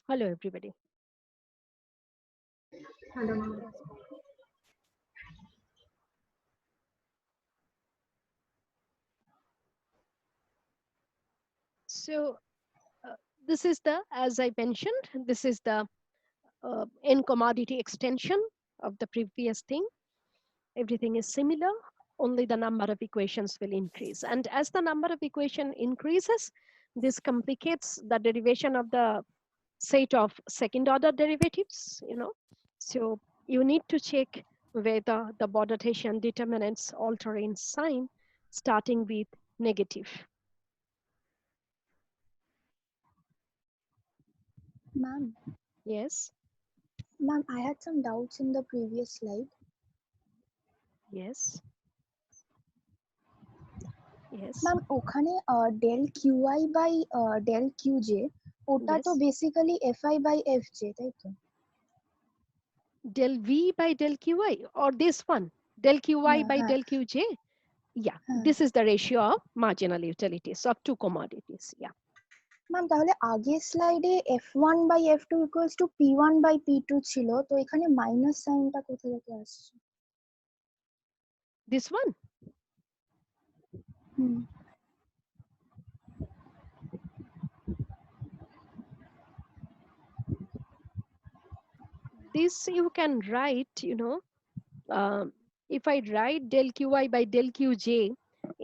Hello, everybody. So this is the, as I mentioned, this is the in commodity extension of the previous thing. Everything is similar, only the number of equations will increase. And as the number of equation increases, this complicates the derivation of the set of second order derivatives, So you need to check whether the border Hessian determinants alter in sign, starting with negative. Ma'am, Yes, ma'am, I had some doubts in the previous slide. yes, yes, ma'am ওখানে del qi by del qj ওটা তো yes. Basically fi by fj তাই তো? Del V by del Qi, or this one, del Qi by হ্যাঁ del Qj. Yeah, হ্যাঁ this is the ratio of marginal utilities of two commodities. Yeah. Ma'am তাহলে আগের স্লাইডে f1 by f2 equals to p1 by p2 ছিল, তো এখানে minus সাইনটা কোথা থেকে আসছে? This one, hmm this you can write, if I write del Qi by del Qj,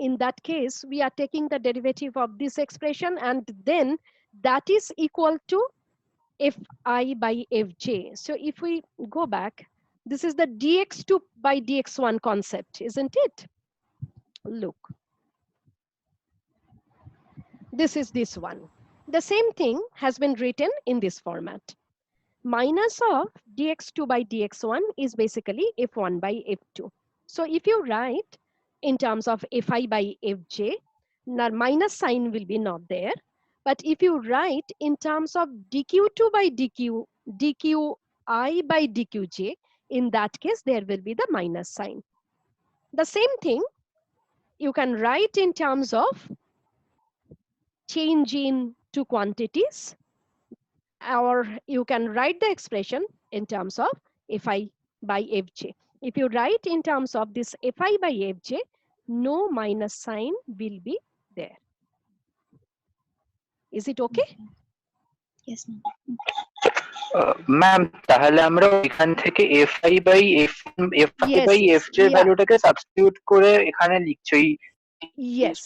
in that case, we are taking the derivative of this expression, and then that is equal to fi by fj. So if we go back, this is the dx2 by dx1 concept, isn't it? Look, this is this one. The same thing has been written in this format. Minus of dx2 by dx1 is basically f1 by f2. So if you write in terms of fi by fj, now minus sign will be not there. But if you write in terms of dq2 by dqi by dqj, in that case, there will be the minus sign. The same thing you can write in terms of change in two quantities, or you can write the expression in terms of fi by fj. If you write in terms of this fi by fj, no minus sign will be there. Is it okay? Yes ma'am ma'am তাহলে আমরা এখান থেকে fi by Yes, fj yeah. ভ্যালুটাকে substitute করে এখানে লিখছি। Yes.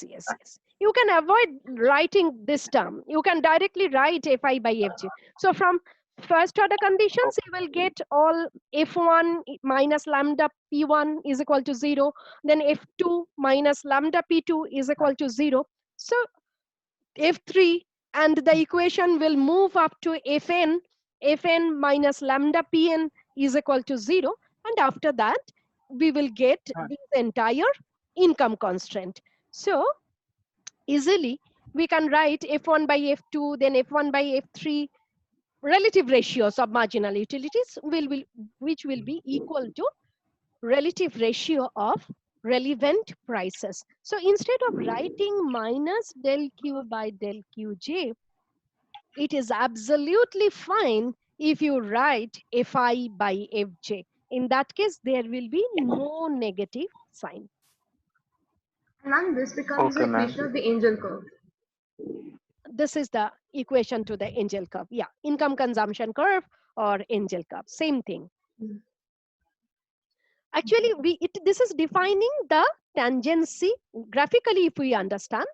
You can avoid writing this term. You can directly write fi by fj. So from first order conditions, you will get all f1 minus lambda p1 is equal to 0. Then f2 minus lambda p2 is equal to 0. So f3 and the equation will move up to fn minus lambda pn is equal to 0, and after that we will get this entire income constraint. So easily we can write f1 by f2, then f1 by f3 relative ratios of marginal utilities which will be equal to relative ratio of relevant prices. So instead of writing minus del q by del qj, it is absolutely fine if you write fi by fj. In that case, there will be no negative sign. Ma'am, this becomes Okay, the ma'am. equation of the angel curve. This is the equation to the angel curve. Yeah, income consumption curve or angel curve, same thing. Mm. Actually, this is defining the tangency graphically. If we understand,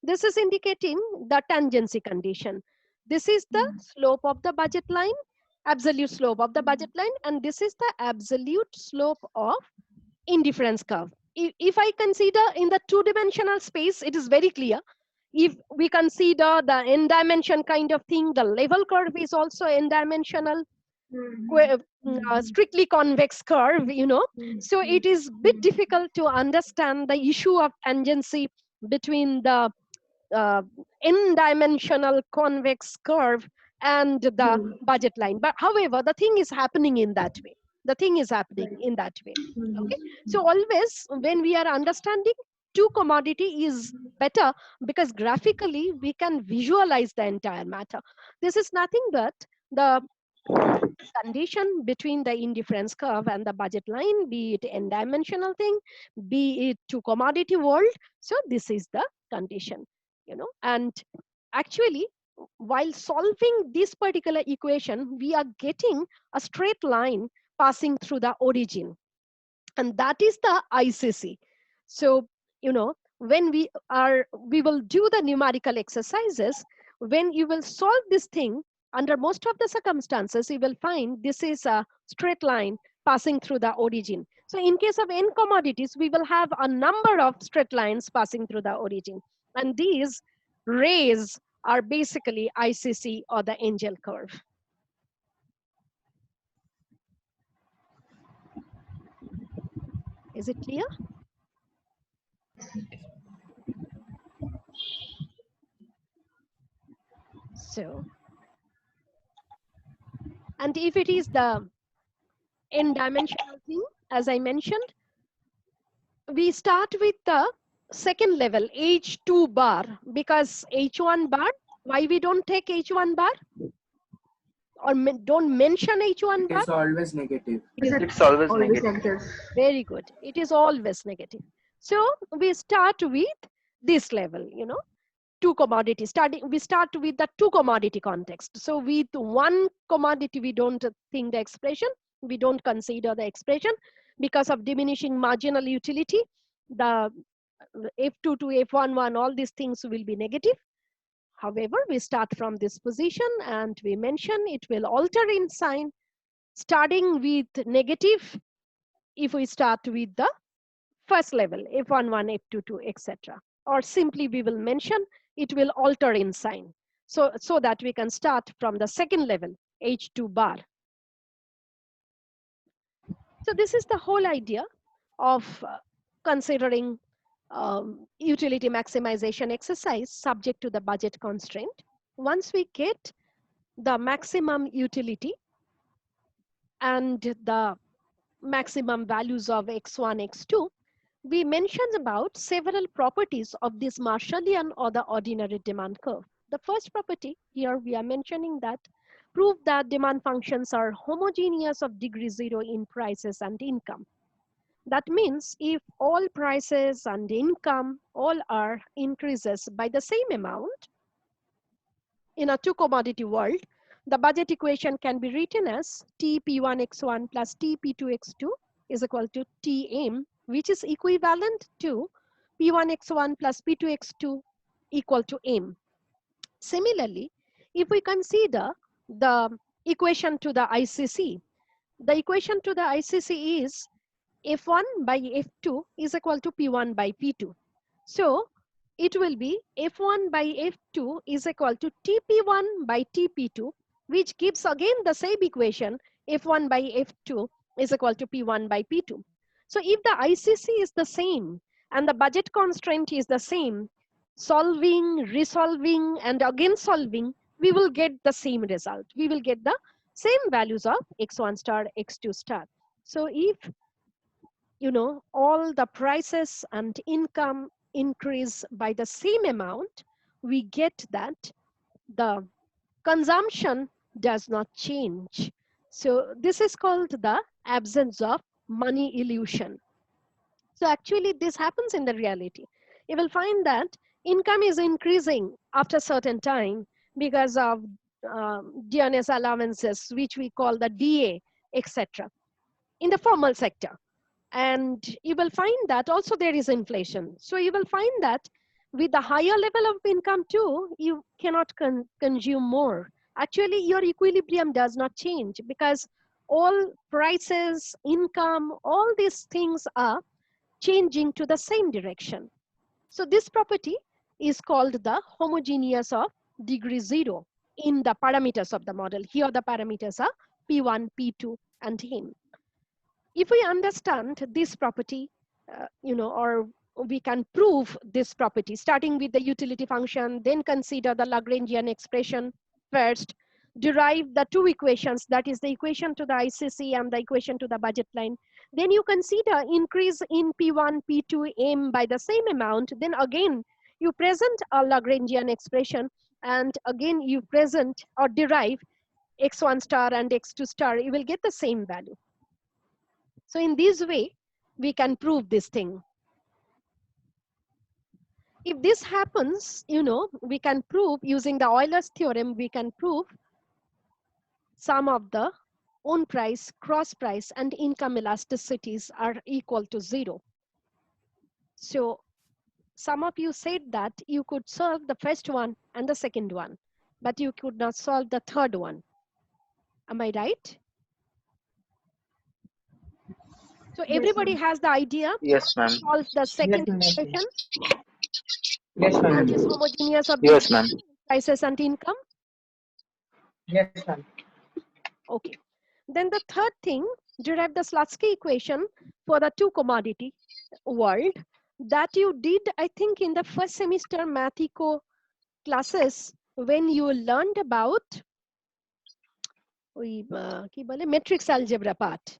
this is indicating the tangency condition. This is the slope of the budget line, absolute slope of the budget line, and this is the absolute slope of indifference curve. If I consider in the two-dimensional space, it is very clear. If we consider the n-dimension kind of thing, the level curve is also n-dimensional, strictly convex curve, you know. So it is a bit difficult to understand the issue of tangency between the n-dimensional convex curve and the budget line. But however, the thing is happening in that way. The thing is happening in that way. Okay. So always when we are understanding two commodity is better, because graphically we can visualize the entire matter. This is nothing but the condition between the indifference curve and the budget line, be it n-dimensional thing, be it two commodity world. So this is the condition, you know. And actually, while solving this particular equation, we are getting a straight line passing through the origin, and that is the ICC. So, you know, when we will do the numerical exercises, when you will solve this thing, under most of the circumstances, you will find this is a straight line passing through the origin. So in case of n commodities, we will have a number of straight lines passing through the origin. And these rays are basically ICC or the angel curve. Is it clear? So, and if it is the n-dimensional thing, as I mentioned, we start with the second level, H2 bar, because H1 bar, why we don't take H1 bar? Or don't mention H1 bar? It's always negative. It's always negative. Very good. It is always negative. So we start with this level, you know, two commodity. We start with the two commodity context. So with one commodity, we don't think the expression, we don't consider the expression because of diminishing marginal utility. The F2 to F11, all these things will be negative. However, we start from this position and we mention it will alter in sign, starting with negative if we start with the first level, F11, F22, etc. Or simply we will mention it will alter in sign. So that we can start from the second level, H2 bar. So this is the whole idea of considering utility maximization exercise subject to the budget constraint. Once we get the maximum utility and the maximum values of x1, x2, we mentioned about several properties of this Marshallian or the ordinary demand curve. The first property here we are mentioning that prove that demand functions are homogeneous of degree 0 in prices and income. That means if all prices and income all are increases by the same amount in a two commodity world, the budget equation can be written as T_P1x1 plus T_P2x2 is equal to Tm, which is equivalent to P1x1 plus P2x2 equal to M. Similarly, if we consider the equation to the ICC, the equation to the ICC is F1 by F2 is equal to P1 by P2. So it will be F1 by F2 is equal to TP1 by TP2, which gives again the same equation, F1 by F2 is equal to P1 by P2. So if the ICC is the same and the budget constraint is the same, solving, resolving, and again solving, we will get the same result. We will get the same values of X1 star, X2 star. So if all the prices and income increase by the same amount, we get that the consumption does not change. So this is called the absence of money illusion. So actually this happens in the reality. You will find that income is increasing after a certain time because of DNS allowances, which we call the DA, etc. in the formal sector. And you will find that also there is inflation. So you will find that with the higher level of income too, you cannot consume more. Actually, your equilibrium does not change because all prices, income, all these things are changing to the same direction. So this property is called the homogeneous of degree 0 in the parameters of the model. Here the parameters are P1, P2, and him. If we understand this property, or we can prove this property, starting with the utility function, then consider the Lagrangian expression first, derive the two equations, that is the equation to the ICC and the equation to the budget line. Then you consider increase in P1, P2, M by the same amount. Then again, you present a Lagrangian expression, and again you present or derive X1 star and X2 star, you will get the same value. So in this way, we can prove this thing. If this happens, we can prove using the Euler's theorem, we can prove sum of the own price, cross price, and income elasticities are equal to 0. So some of you said that you could solve the first one and the second one, but you could not solve the third one. Am I right? So everybody has the idea Yes, ma'am. to solve the second equation, Yes, ma'am. which is homogeneous of Yes, ma'am. prices and income. Yes, ma'am. Okay. Then the third thing, derive the Slutsky equation for the two commodity world that you did, I think, in the first semester Mathico classes when you learned about matrix algebra part,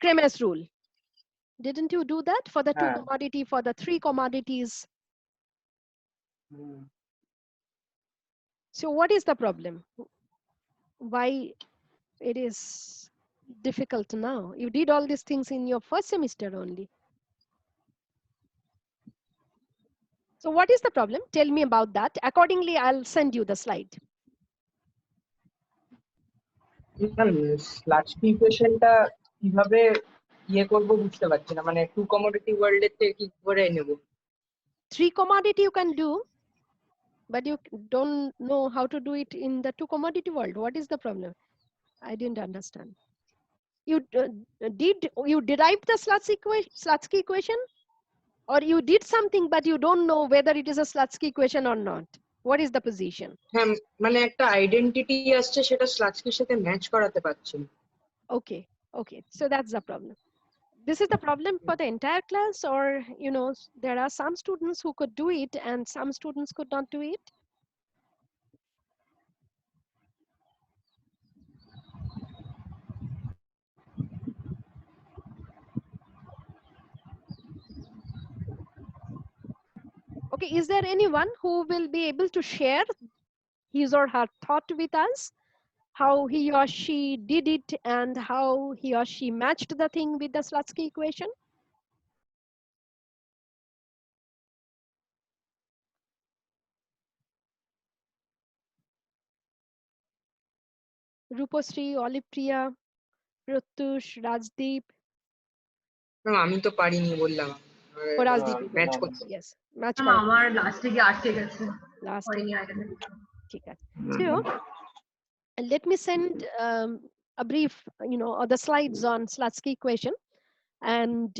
Cramer's rule. Didn't you do that for the two commodity, for the three commodities? So what is the problem? Why it is difficult now? You did all these things in your first semester only. So what is the problem? Tell me about that. Accordingly, I'll send you the slide. স্লাটস্কি ইকুয়েশনটা কিভাবে করব বুঝতে পারছি না, মানে two commodity ওয়ার্ল্ডের থেকে কি করে নেব? Three commodity you can do, but you don't know how to do it in the two commodity world. What is the problem? I didn't understand. You derived the Slutsky equation, or you did something but you don't know whether it is a Slutsky equation or not. What is the position? হ্যাঁ, মানে একটা identity আসছে, সেটা স্লাটস্কির সাথে match করাতে পারছি না। Okay, so that's the problem. This is the problem for the entire class, or there are some students who could do it and some students could not do it. Okay, is there anyone who will be able to share his or her thought with us, how he or she did it and how he or she matched the thing with the Slutsky equation? Rupasri, Olipriya, Pratush, Rajdeep. আমি তো পারিনি বললাম। Or Rajdeep, match করতে। yes, match আমার লাস্টে গিয়ে আটকে গেছে। last হয়নি আইটেম। ঠিক আছে। So let me send a brief, or the slides on Slutsky equation, and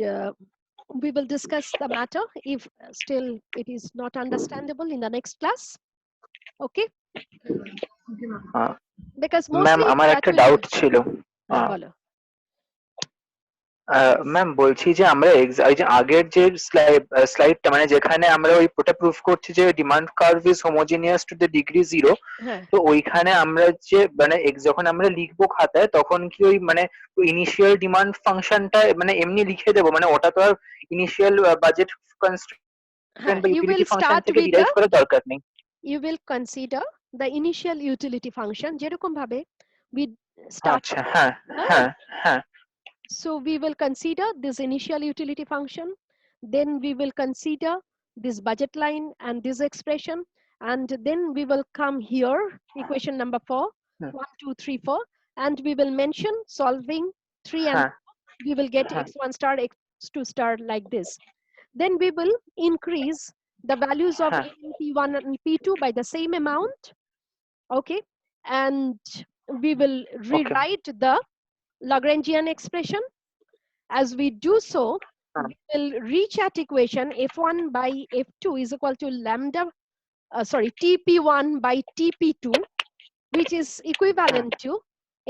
We will discuss the matter if still it is not understandable in the next class. Okay, Okay, ma'am. because ma'am mostly আমার that একটা will doubt be ছিল। bolo. Ma'am বলছি যে আমরা এই যে আগের যে স্লাইডটা মানে যেখানে আমরা ওটা প্রুফ করছি যে demand curve is homogeneous to the degree 0, হ্যাঁ, তো ওইখানে আমরা যে মানে যখন আমরা লিখবো খাতায় তখন কি ওই মানে ইনিশিয়াল ডিমান্ড ফাংশনটা মানে এমনি লিখে দেবো, মানে ওটা তো আর ইনিশিয়াল বাজেট কনস্ট্রেন্ট বা you utility will function start থেকে with ডিরাইভ the, করার দরকার নেই। you will consider the initial utility function যেরকম ভাবে we start. আচ্ছা, হ্যাঁ হ্যাঁ, হ্যাঁ হ্যাঁ so we will consider this initial utility function, then we will consider this budget line and this expression, and then we will come here, equation number 4, hmm, 1 2 3 4, and we will mention solving 3 and হ্যাঁ we will get হ্যাঁ x1 star x2 star like this. Then we will increase the values of হ্যাঁ p1 and p2 by the same amount. Okay, and we will okay rewrite the Lagrangian expression. As we do so, হ্যাঁ we will reach at equation f1 by f2 is equal to lambda, tp1 by tp2, which is equivalent to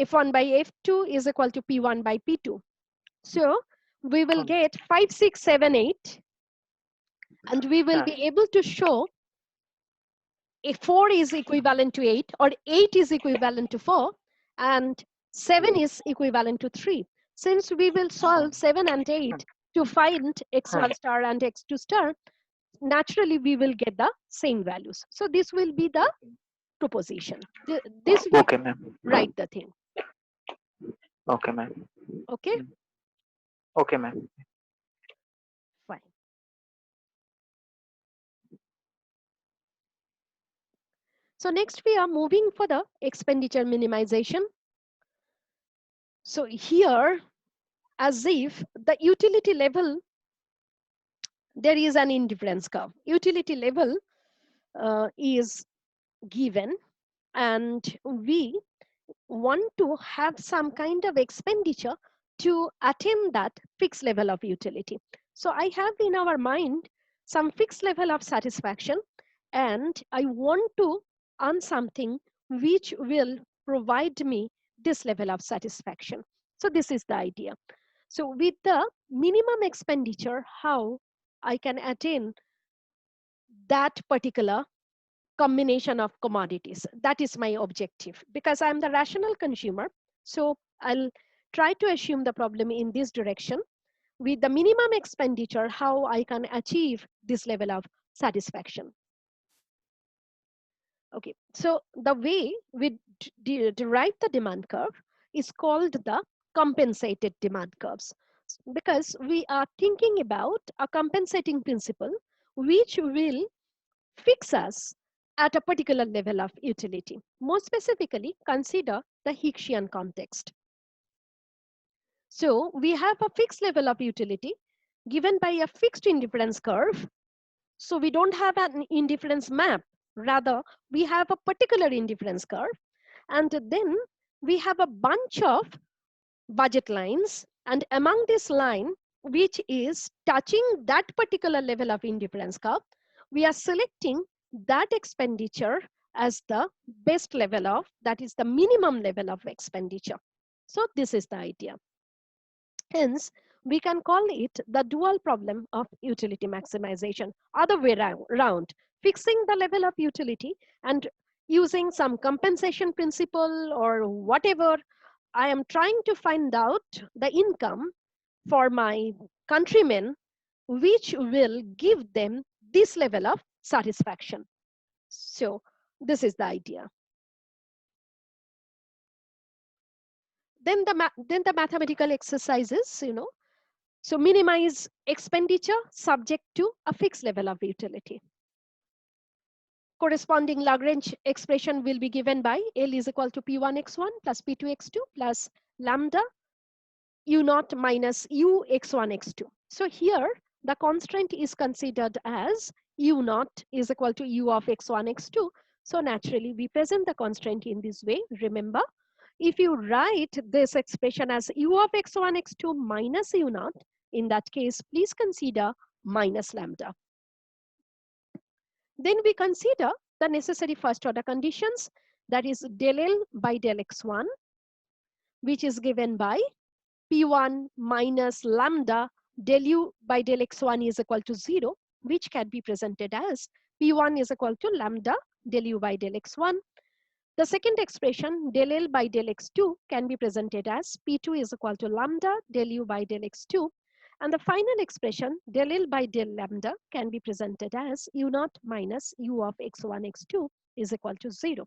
f1 by f2 is equal to p1 by p2. So we will get 5 6 7 8, and we will হ্যাঁ be able to show if 4 is equivalent to 8 or 8 is equivalent to 4 and 7 is equivalent to 3. Since we will solve 7 and 8 to find x1 star and x2 star, naturally we will get the same values. So this will be the proposition. This will okay ma'am, write the thing. Okay ma'am, Okay, okay ma'am. fine. So next we are moving for the expenditure minimization. So here, as if the utility level, there is an indifference curve. Utility level is given, and we want to have some kind of expenditure to attain that fixed level of utility. So I have in our mind some fixed level of satisfaction, and I want to earn something which will provide me this level of satisfaction. So this is the idea. So with the minimum expenditure, how I can attain that particular combination of commodities. That is my objective, because I'm the rational consumer. So I'll try to assume the problem in this direction. With the minimum expenditure, how I can achieve this level of satisfaction. Okay, so the way we derive the demand curve is called the compensated demand curves, because we are thinking about a compensating principle which will fix us at a particular level of utility. More specifically, consider the Hicksian context. So we have a fixed level of utility given by a fixed indifference curve. So we don't have an indifference map. Rather, we have a particular indifference curve. And then we have a bunch of budget lines. And among this line, which is touching that particular level of indifference curve, we are selecting that expenditure as the best level of, that is the minimum level of expenditure. So this is the idea. Hence, we can call it the dual problem of utility maximization. Other way round, fixing the level of utility and using some compensation principle or whatever, I am trying to find out the income for my countrymen, which will give them this level of satisfaction. So this is the idea. Then the mathematical exercises, so minimize expenditure subject to a fixed level of utility. Corresponding Lagrange expression will be given by L is equal to P1x1 plus P2x2 plus lambda U naught minus U x1 x2. So here the constraint is considered as U naught is equal to U of x1 x2. So naturally we present the constraint in this way. Remember, if you write this expression as U of x1 x2 minus U naught In that case, please consider minus lambda. Then we consider the necessary first order conditions, that is del L by del x1, which is given by P1 minus lambda del U by del x1 is equal to 0, which can be presented as P1 is equal to lambda del U by del x1. The second expression, del L by del x2, can be presented as P2 is equal to lambda del U by del x2. And the final expression, del L by del lambda, can be presented as U0 minus U of x1, x2 is equal to 0.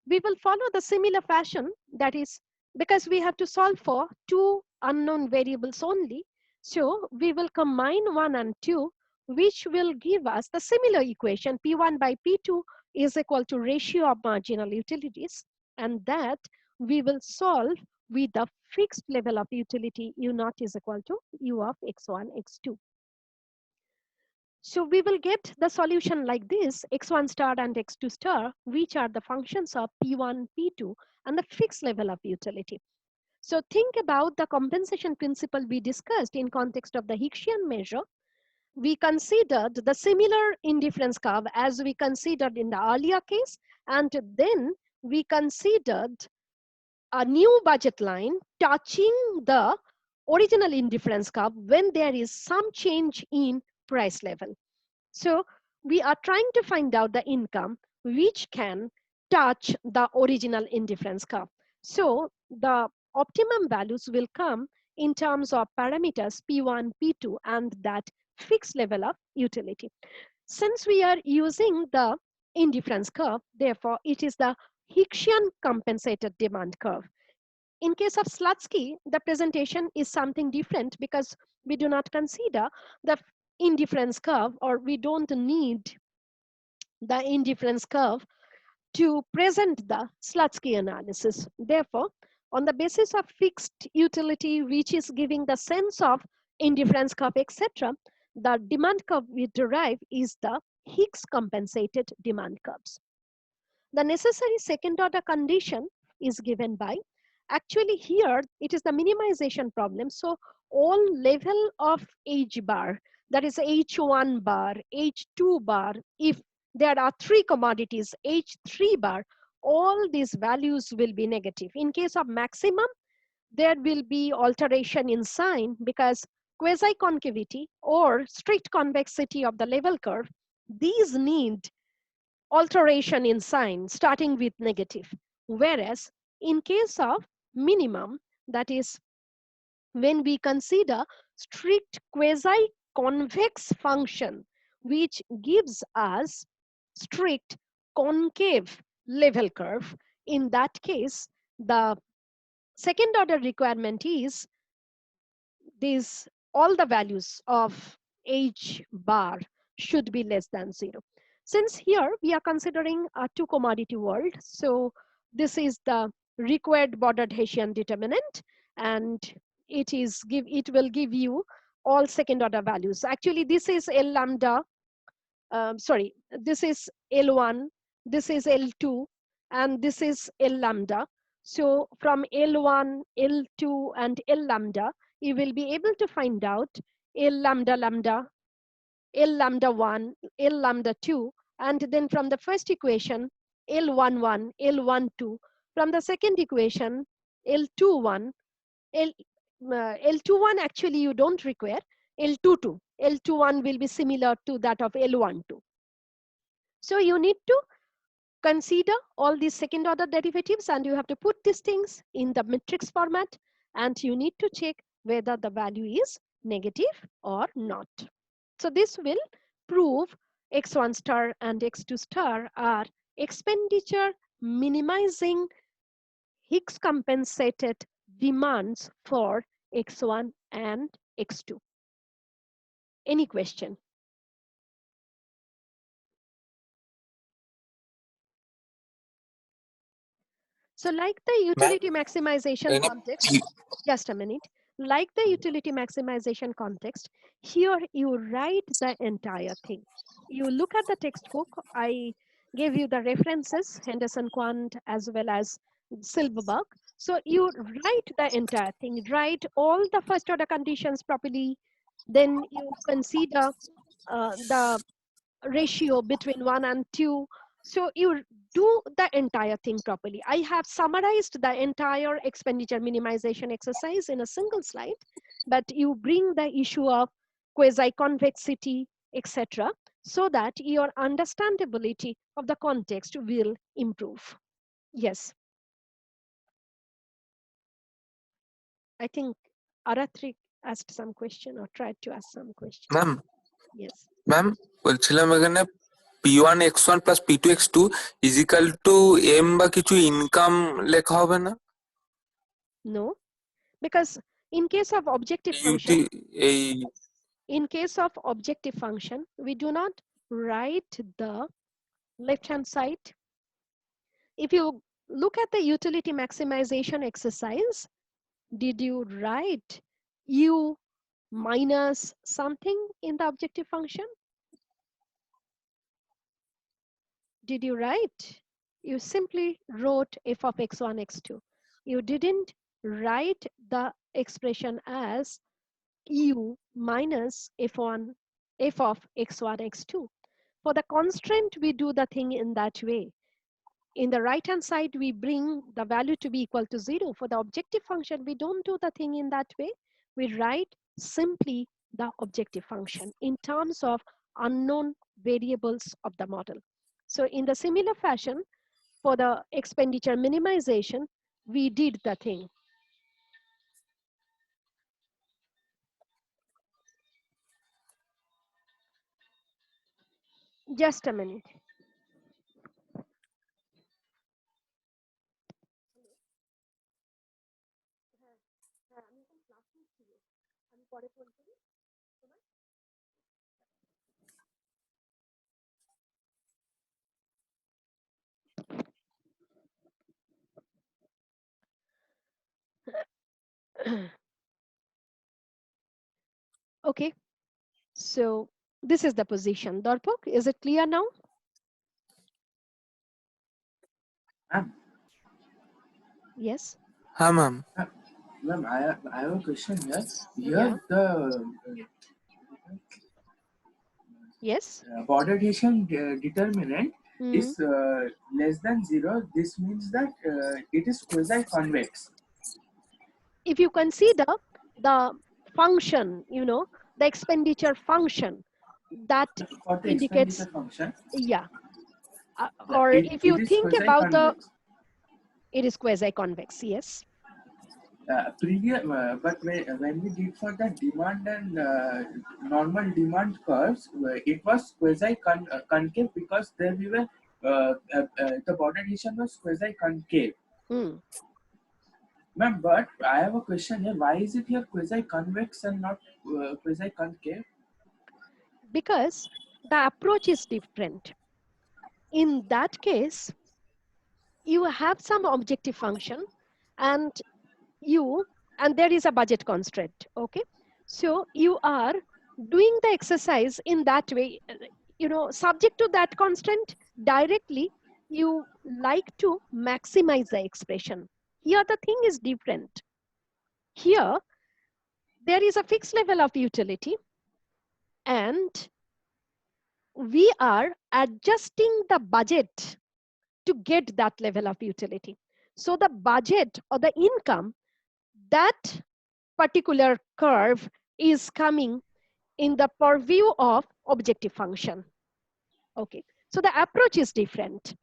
We will follow the similar fashion, that is, because we have to solve for two unknown variables only. So we will combine 1 and 2, which will give us the similar equation, P1 by P2 is equal to ratio of marginal utilities, and that we will solve with the fixed level of utility U0 is equal to U of x1, x2. So we will get the solution like this, x1 star and x2 star, which are the functions of P1, P2, and the fixed level of utility. So think about the compensation principle we discussed in context of the Hicksian measure. We considered the similar indifference curve as we considered in the earlier case, and then we considered a new budget line touching the original indifference curve when there is some change in price level. So we are trying to find out the income which can touch the original indifference curve. So the optimum values will come in terms of parameters P1, P2, and that fixed level of utility. Since we are using the indifference curve, therefore it is the Hicksian compensated demand curve. In case of Slutsky, the presentation is something different because we do not consider the indifference curve, or we don't need the indifference curve to present the Slutsky analysis. Therefore, on the basis of fixed utility, which is giving the sense of indifference curve, etc., the demand curve we derive is the Hicks compensated demand curves. The necessary second order condition is given by, actually here it is the minimization problem. So all level of H bar, that is H1 bar, H2 bar, if there are three commodities, H3 bar, all these values will be negative. In case of maximum, there will be alteration in sign because quasi-concavity or strict convexity of the level curve, these need alteration in sign starting with negative. Whereas in case of minimum, that is when we consider strict quasi-convex function, which gives us strict concave level curve, in that case, the second order requirement is these, all the values of H bar should be less than 0. Since here we are considering a two commodity world, so this is the required bordered Hessian determinant, and it will give you all second order values. Actually, this is L lambda, this is L1, this is L2, and this is L lambda. So from L1, L2, and L lambda, you will be able to find out L lambda lambda, L lambda 1, L lambda 2, and then from the first equation, L11, L12, from the second equation, L21, L21 actually you don't require, L22, L21 will be similar to that of L12. So you need to consider all these second order derivatives, and you have to put these things in the matrix format, and you need to check whether the value is negative or not. So this will prove X1 star and X2 star are expenditure minimizing Hicks compensated demands for X1 and X2. Any question? So like the utility maximization context, just a minute, like the utility maximization context, here you write the entire thing. You look at the textbook, I gave you the references, Henderson Quant as well as Silverberg. So you write the entire thing, write all the first order conditions properly, then you consider the ratio between 1 and 2. So you do the entire thing properly. I have summarized the entire expenditure minimization exercise in a single slide, but you bring the issue of quasi-convexity, etc., so that your understandability of the context will improve. Yes. I think Aratri asked some question or tried to ask some question. Ma'am Yes. Ma'am বলছিলাম এখানে P1 x1 plus P2 x2 is equal to m বা কিছু income লেখা হবে না? No, because in case of objective function, এই in case of objective function, we do not write the left hand side. If you look at the utility maximization exercise, did you write u minus something in the objective function? Did you write? You simply wrote f of x1, x2. You didn't write the expression as u minus f1, f of x1, x2. For the constraint, we do the thing in that way. In the right-hand side, we bring the value to be equal to 0. For the objective function, we don't do the thing in that way. We write simply the objective function in terms of unknown variables of the model. So in the similar fashion, for the expenditure minimization, we did the thing. Just a minute. Okay, so this is the position. Darpok, is it clear now? Yes. হ্যাঁ ma'am Ma'am, I have a question here. Here Yeah. the Yes. border adhesion determinant Mm. is less than 0. This means that it is quasi-convex. If you consider the function, you know, the expenditure function, that For the indicates, expenditure function, yeah. Or if you it is think about the, quasi-convex. it is quasi-convex, yes. But when we did for the demand and normal demand curves, it was quasi-concave because there we were the border adhesion was quasi-concave. Mm. Ma'am, but I have a question here. Why is it here quasi-convex and not quasi-concave? Because the approach is different. In that case, you have some objective function and there is a budget constraint, okay? So you are doing the exercise in that way, you know, subject to that constraint directly, you like to maximize the expression. Here the thing is different. Here, there is a fixed level of utility and we are adjusting the budget to get that level of utility. So the budget or the income, that particular curve is coming in the purview of objective function. Okay, so the approach is different.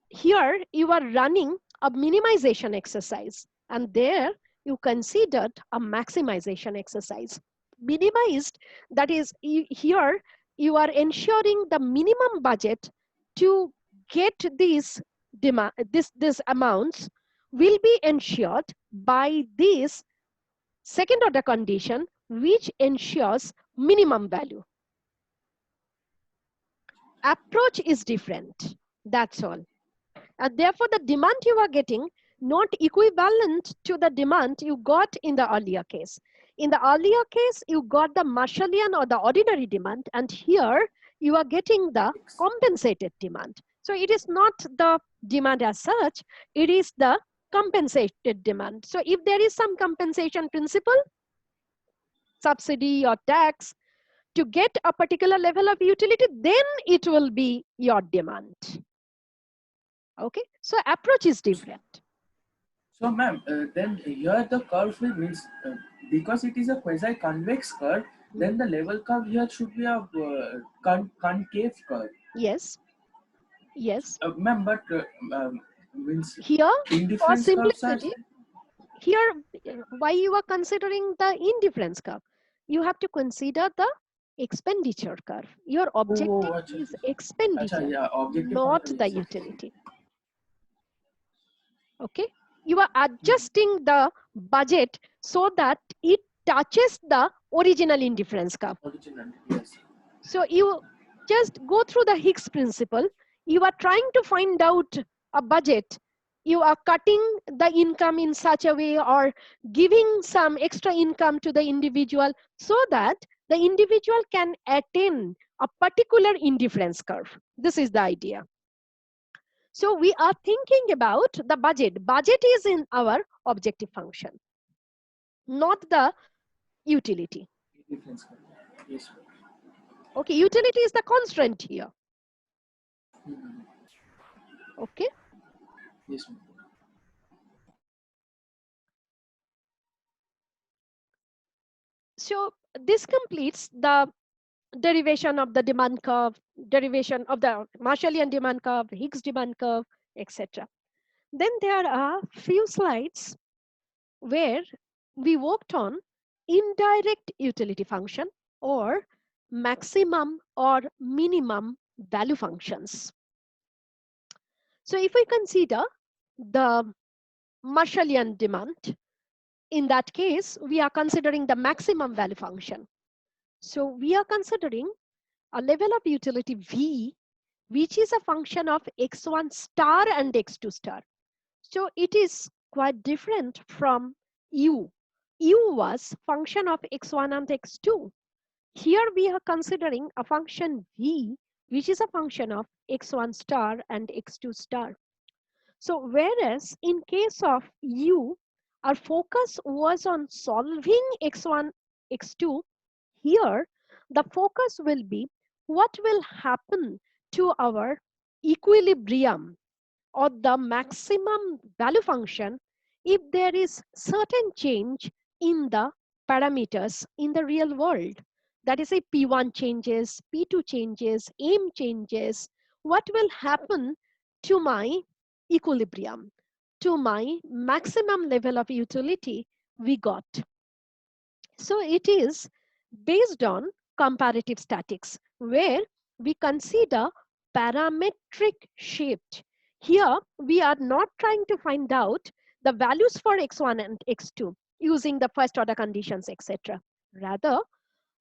Here you are running a minimization exercise and there you considered a maximization exercise. Minimized, that is, here you are ensuring the minimum budget to get these demand, this amounts will be ensured by this second order condition which ensures minimum value. Approach is different, that's all. And therefore the demand you are getting not equivalent to the demand you got in the earlier case. In the earlier case, you got the Marshallian or the ordinary demand, and here you are getting the compensated demand. So it is not the demand as such, it is the compensated demand. So if there is some compensation principle, subsidy or tax, to get a particular level of utility, then it will be your demand. Okay, so approach is different. So, ma'am, then here the curve means because it is a quasi-convex curve, then the level curve here should be a concave curve. Yes, yes. Ma'am, but means Here, for indifference curves are. simplicity, here, why you are considering the indifference curve? You have to consider the expenditure curve. Your objective acha, is acha, expenditure, yeah, objective not function the is- utility. Okay, you are adjusting the budget so that it touches the original indifference curve. Original, yes. So you just go through the Higgs principle. You are trying to find out a budget. You are cutting the income in such a way or giving some extra income to the individual so that the individual can attain a particular indifference curve. This is the idea. So we are thinking about the budget. Budget is in our objective function, not the utility. Indifference curve. Yes. Okay, utility is the constraint here. Mhm. Okay. Yes, ma'am. So this completes the derivation of the demand curve, derivation of the Marshallian demand curve, Higgs demand curve, etc. Then there are few slides where we worked on indirect utility function or maximum or minimum value functions. So if we consider the Marshallian demand, in that case, we are considering the maximum value function. So we are considering a level of utility V, which is a function of x1 star and x2 star. So it is quite different from U. U was function of x1 and x2. Here we are considering a function V, which is a function of x1 star and x2 star. So whereas in case of U, our focus was on solving x1, x2, here the focus will be what will happen to our equilibrium or the maximum value function if there is certain change in the parameters in the real world. That is, if P1 changes, P2 changes, M changes, what will happen to my equilibrium, to my maximum level of utility we got. So it is based on comparative statics, where we consider parametric shift. Here, we are not trying to find out the values for x1 and x2 using the first order conditions, etc. Rather,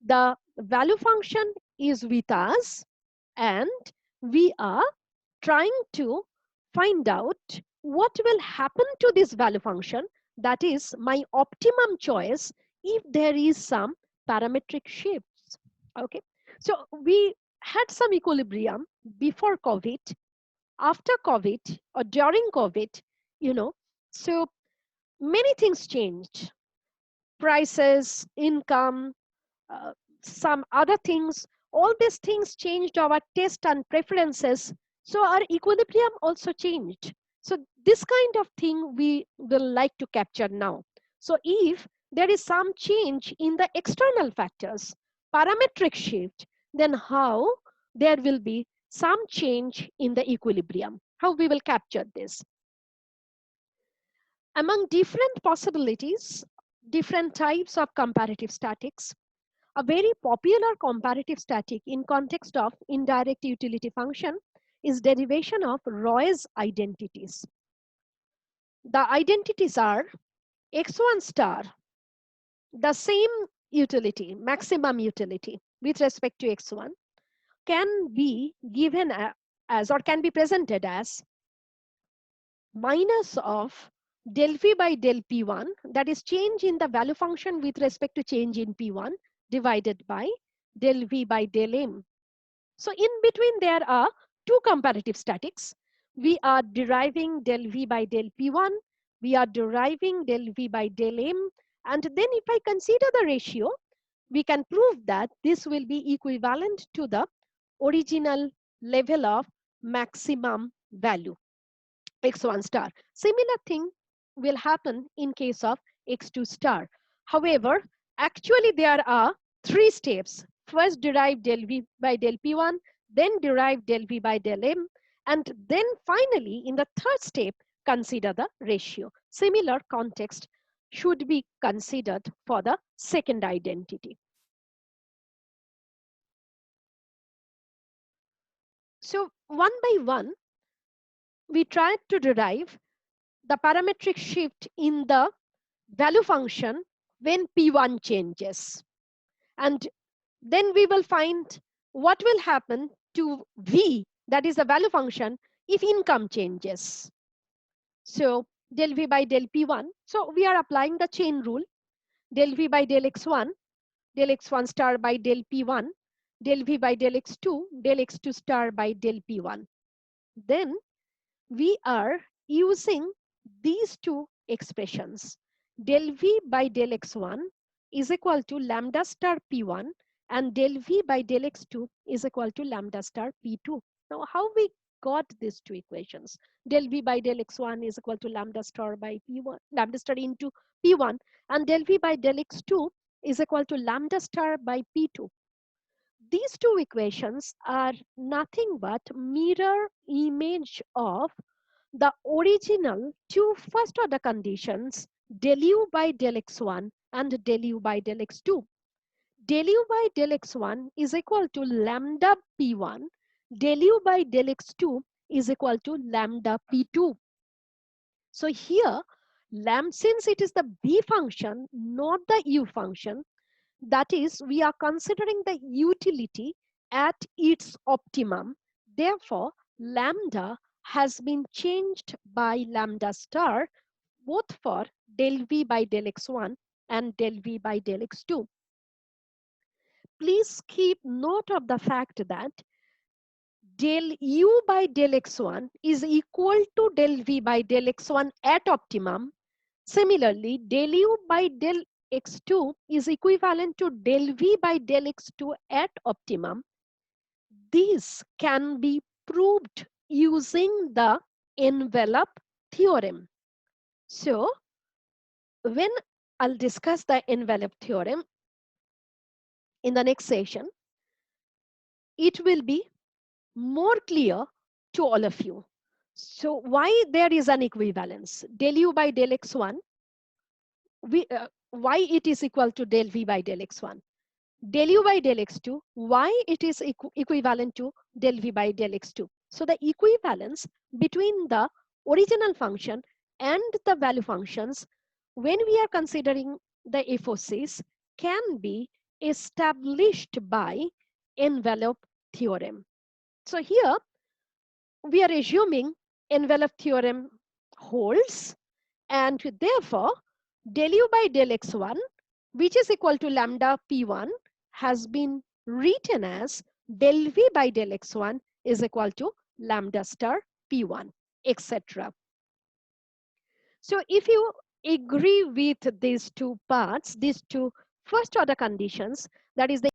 the value function is with us and we are trying to find out what will happen to this value function, that is my optimum choice, if there is some parametric shifts. Okay, so we had some equilibrium before COVID, after COVID, or during COVID, so many things changed. Prices, income, some other things, all these things changed our taste and preferences. So our equilibrium also changed. So this kind of thing we will like to capture now. So if there is some change in the external factors, parametric shift, then how there will be some change in the equilibrium, how we will capture this. Among different possibilities, different types of comparative statics, a very popular comparative static in context of indirect utility function is derivation of Roy's identities. The identities are x1 star, the same utility, maximum utility with respect to x1, can be given as or can be presented as minus of del v by del p1, that is change in the value function with respect to change in p1, divided by del v by del m. So in between there are two comparative statics. We are deriving del v by del p1 we are deriving del V by del M. And then if I consider the ratio, we can prove that this will be equivalent to the original level of maximum value, x1 star. Similar thing will happen in case of x2 star. However, actually there are 3 steps. First derive del V by del P1, then derive del V by del M, and then finally in the third step, consider the ratio. Similar context should be considered for the second identity. So one by one, we tried to derive the parametric shift in the value function when P1 changes. And then we will find what will happen to V, that is the value function, if income changes. So del V by del P1. So we are applying the chain rule. Del V by del X1, del X1 star by del P1, del V by del X2, del X2 star by del P1. Then we are using these two expressions. Del V by del X1 is equal to lambda star P1 and del V by del X2 is equal to lambda star P2. Now, how we got these two equations? Del V by del X1 is equal to lambda star by P1, lambda star into P1, and del V by del X2 is equal to lambda star by P2. These two equations are nothing but mirror image of the original two first order conditions, del U by del X1 and del U by del X2. Del U by del X1 is equal to lambda P1, del U by del X2 is equal to lambda P2. So here, since it is the B function, not the U function, that is, we are considering the utility at its optimum. Therefore, lambda has been changed by lambda star, both for del V by del X1 and del V by del X2. Please keep note of the fact that del U by del X1 is equal to del V by del X1 at optimum. Similarly, del U by del X2 is equivalent to del V by del X2 at optimum. These can be proved using the envelope theorem. So, when I'll discuss the envelope theorem in the next session, it will be more clear to all of you. So, why there is an equivalence? Del U by del X1, why it is equal to del V by del X1? Del U by del X2, why it is equivalent to del V by del X2? So the equivalence between the original function and the value functions, when we are considering the FOCs, can be established by envelope theorem. So here, we are assuming envelope theorem holds, and therefore, del U by del X1, which is equal to lambda P1, has been written as del V by del X1 is equal to lambda star P1, etc. So if you agree with these two parts, these two first order conditions, that is the